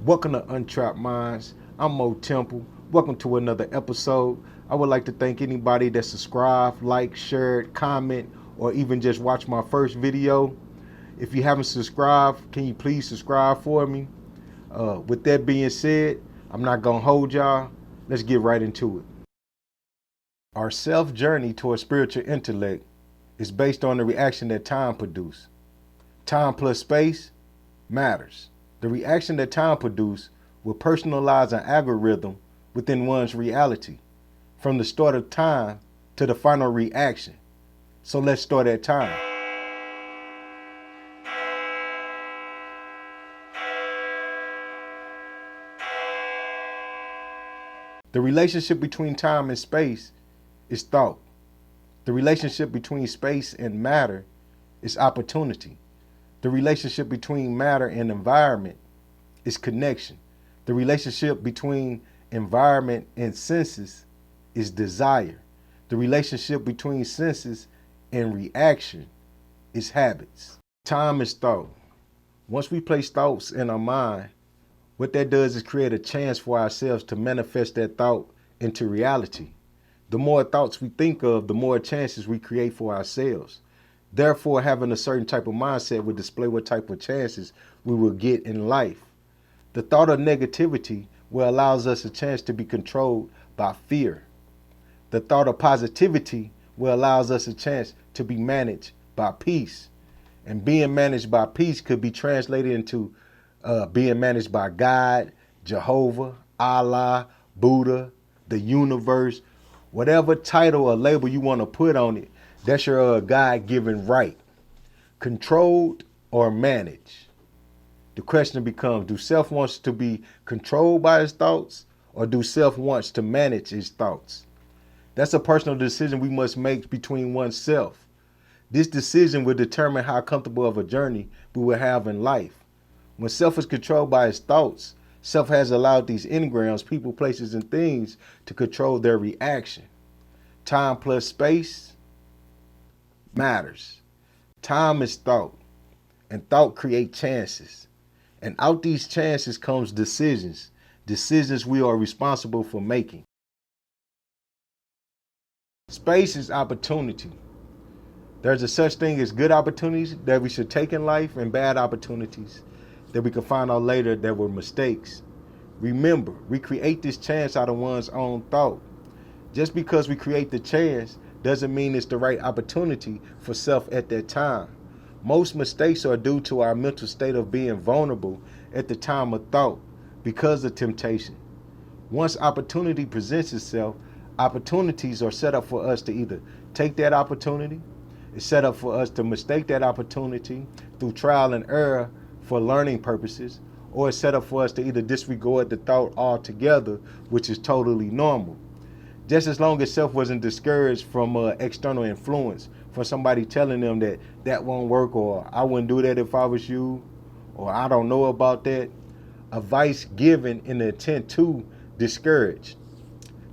Welcome to Untrapped Minds. I'm Mo Temple. Welcome to another episode. I would like to thank anybody that subscribed, liked, shared, comment, or even just watched my first video. If you haven't subscribed, can you please subscribe for me? With that being said, I'm not going to hold y'all. Let's get right into it. Our self journey towards spiritual intellect is based on the reaction that time produces. Time plus space matters. The reaction that time produces will personalize an algorithm within one's reality, from the start of time to the final reaction. So let's start at time. The relationship between time and space is thought. The relationship between space and matter is opportunity. The relationship between matter and environment is connection. The relationship between environment and senses is desire. The relationship between senses and reaction is habits. Time is thought. Once we place thoughts in our mind, what that does is create a chance for ourselves to manifest that thought into reality. The more thoughts we think of, the more chances we create for ourselves. Therefore, having a certain type of mindset will display what type of chances we will get in life. The thought of negativity will allow us a chance to be controlled by fear. The thought of positivity will allow us a chance to be managed by peace. And being managed by peace could be translated into being managed by God, Jehovah, Allah, Buddha, the universe, whatever title or label you want to put on it. That's your God-given right. Controlled or managed? The question becomes, do self wants to be controlled by his thoughts, or do self wants to manage his thoughts? That's a personal decision we must make between oneself. This decision will determine how comfortable of a journey we will have in life. When self is controlled by his thoughts, self has allowed these engrams, people, places, and things to control their reaction. Time plus space matters. Time is thought, and thought create chances. And out these chances comes decisions we are responsible for making. Space is opportunity. There's a such thing as good opportunities that we should take in life and bad opportunities that we can find out later that were mistakes. Remember, we create this chance out of one's own thought. Just because we create the chance doesn't mean it's the right opportunity for self at that time. Most mistakes are due to our mental state of being vulnerable at the time of thought because of temptation. Once opportunity presents itself, opportunities are set up for us to either take that opportunity, it's set up for us to mistake that opportunity through trial and error for learning purposes, or it's set up for us to either disregard the thought altogether, which is totally normal. Just as long as self wasn't discouraged from external influence, from somebody telling them that that won't work, or I wouldn't do that if I was you, or I don't know about that. Advice given in the intent to discourage.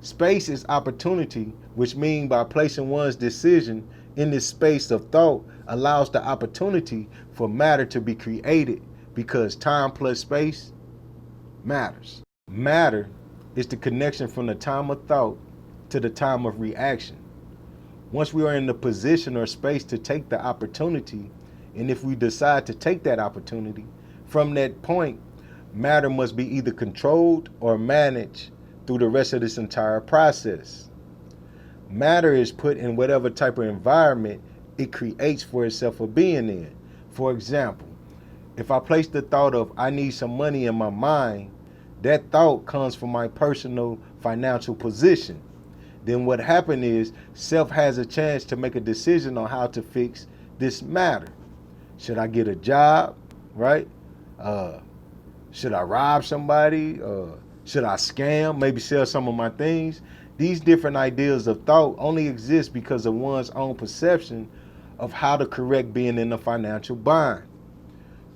Space is opportunity, which means by placing one's decision in this space of thought allows the opportunity for matter to be created, because time plus space matters. Matter is the connection from the time of thought to the time of reaction. Once we are in the position or space to take the opportunity, and if we decide to take that opportunity, from that point, matter must be either controlled or managed through the rest of this entire process. Matter is put in whatever type of environment it creates for itself a being in. For example, if I place the thought of I need some money in my mind, that thought comes from my personal financial position. Then what happened is self has a chance to make a decision on how to fix this matter. Should I get a job, right? Should I rob somebody? Should I scam? Maybe sell some of my things? These different ideas of thought only exist because of one's own perception of how to correct being in a financial bind.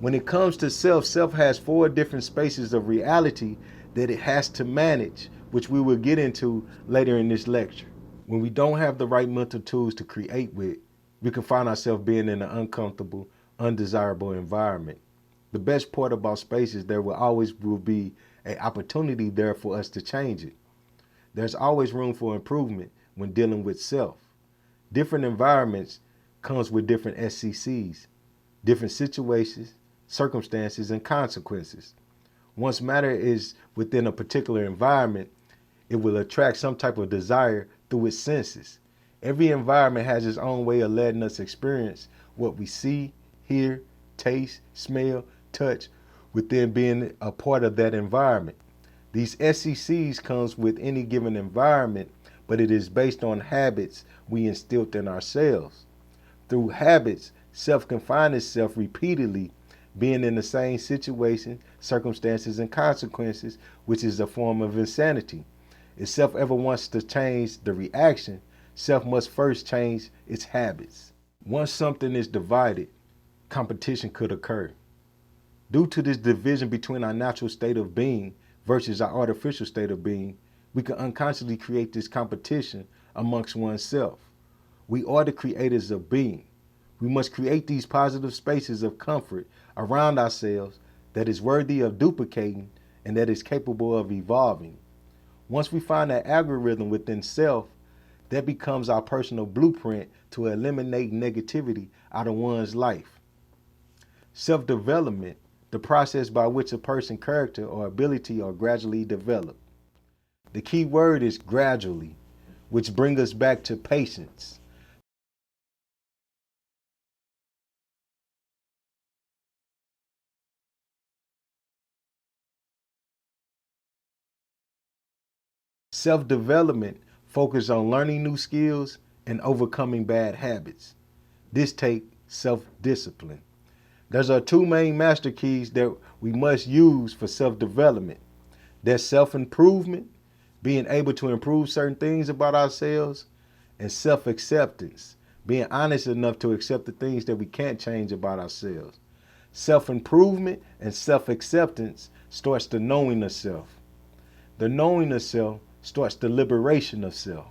When it comes to self, self has 4 different spaces of reality that it has to manage, which we will get into later in this lecture. When we don't have the right mental tools to create with, we can find ourselves being in an uncomfortable, undesirable environment. The best part about space is there will be an opportunity there for us to change it. There's always room for improvement when dealing with self. Different environments comes with different SCCs, different situations, circumstances, and consequences. Once matter is within a particular environment, it will attract some type of desire through its senses. Every environment has its own way of letting us experience what we see, hear, taste, smell, touch, within being a part of that environment. These SCCs comes with any given environment, but it is based on habits we instilled in ourselves. Through habits, self can find itself repeatedly being in the same situation, circumstances, and consequences, which is a form of insanity. If self ever wants to change the reaction, self must first change its habits. Once something is divided, competition could occur. Due to this division between our natural state of being versus our artificial state of being, we can unconsciously create this competition amongst oneself. We are the creators of being. We must create these positive spaces of comfort around ourselves that is worthy of duplicating and that is capable of evolving. Once we find that algorithm within self, that becomes our personal blueprint to eliminate negativity out of one's life. Self-development, the process by which a person's character or ability are gradually developed. The key word is gradually, which brings us back to patience. Self-development focuses on learning new skills and overcoming bad habits. This takes self-discipline. There's our two main master keys that we must use for self-development. That's self-improvement, being able to improve certain things about ourselves, and self-acceptance, being honest enough to accept the things that we can't change about ourselves. Self-improvement and self-acceptance starts the knowing of self. The knowing of self starts the liberation of self.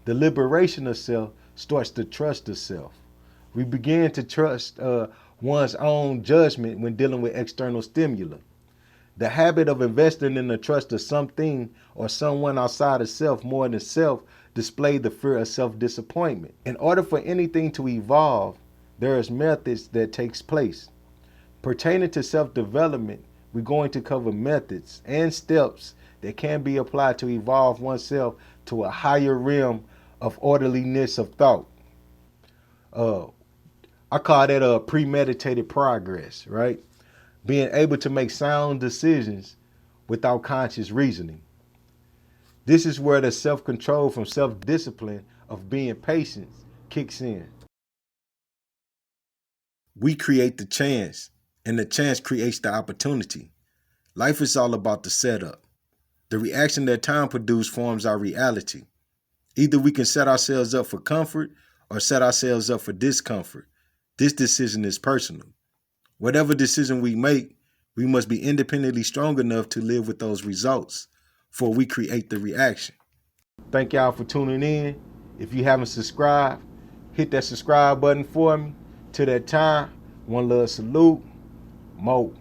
The liberation of self starts the trust of self. We begin to trust one's own judgment when dealing with external stimuli. The habit of investing in the trust of something or someone outside of self more than self display the fear of self-disappointment. In order for anything to evolve, there is methods that takes place. Pertaining to self-development, we're going to cover methods and steps that can be applied to evolve oneself to a higher realm of orderliness of thought. I call that a premeditated progress, right? Being able to make sound decisions without conscious reasoning. This is where the self-control from self-discipline of being patient kicks in. We create the chance, and the chance creates the opportunity. Life is all about the setup. The reaction that time produces forms our reality. Either we can set ourselves up for comfort or set ourselves up for discomfort. This decision is personal. Whatever decision we make, we must be independently strong enough to live with those results, for we create the reaction. Thank y'all for tuning in. If you haven't subscribed, hit that subscribe button for me. Till that time, one love salute, Mo.